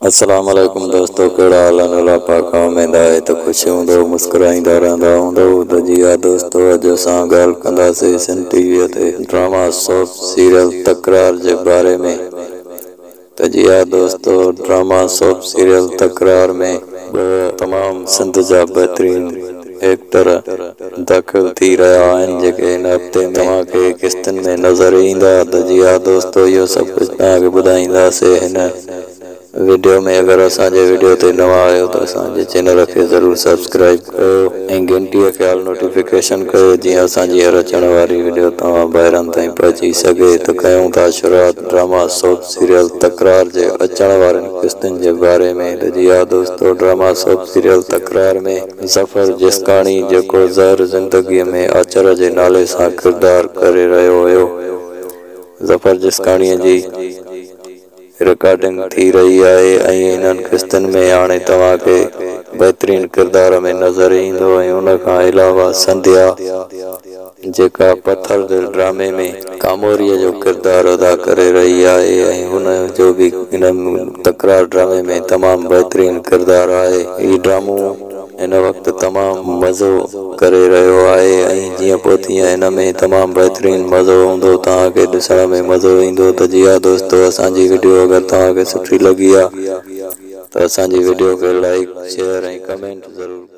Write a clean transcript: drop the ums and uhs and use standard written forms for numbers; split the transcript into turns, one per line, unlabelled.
अस्सलाम वालेकुम दोस्तों, केड़ा हाल है? अल्लाह पाक मेंदा है तो खुश होंदो मुस्कुराइंदा रहंदा होंदो। तो जी हाँ दोस्तों, अज असां ॻाल्हि कंदासीं सन टीवीअ ते ड्रामा सोप सीरियल तकरार जे बारे में। तो जी हाँ दोस्तों, ड्रामा सोप सीरियल तकरार में तमाम सिंध जा बेहतरीन एक्टर दाखिल थी रहा आहिनि, जेके इन हफ़्ते में तव्हांखे किस्तनि में नज़र ईंदा। तो जी हाँ दोस्तों, इहो सभु कुझु तव्हांखे ॿुधाईंदासीं हिन वीडियो में। अगर असांजे वीडियो ते नवा आयो तो असांजे चैनल के जरूर सब्सक्राइब कयो ऐं घंटीअ खे ऑल नोटिफिकेशन कयो, जीअं असांजी हर अचण वारी वीडियो तव्हां ॿाहिरनि ताईं पहुची सघे। तो कयूं था शुरूआत ड्रामा सोप सीरियल तकरार जे अचण वारनि किस्तनि जे बारे में। तो जी हाँ दोस्तों, ड्रामा सोप सीरियल तकरार में ज़फर जिस्काणी, जेको ज़हर ज़िंदगीअ में आचर जे नाले सां किरदार करे रहियो हुयो, ज़फर जिस्काणीअ जी रिकॉर्डिंग थी रही है ऐं इन्हनि किस्तनि में हाणे तव्हांखे बेहतरीन किरदार में नज़र ईंदो। ऐं उन खां अलावा संध्या, जेका पत्थर दिल ड्रामे में कामोरीअ जो किरदार अदा करे रही है ऐं हुन जो भी इन तकरार ड्रामे में तमामु बेहतरीन किरदार है। ये ड्रामो इन वक्त तमामु मज़ो करे रहियो आहे ऐं जीअं पोइ तीअं इन में तमामु बेहतरीन मज़ो हूंदो, तव्हांखे ॾिसण में मज़ो ईंदो। तो जी हाँ दोस्तों, असांजी वीडियो अगर तव्हांखे सुठी लगी है तो असांजी वीडियो खे लाइक शेयर ऐं कमेंट ज़रूर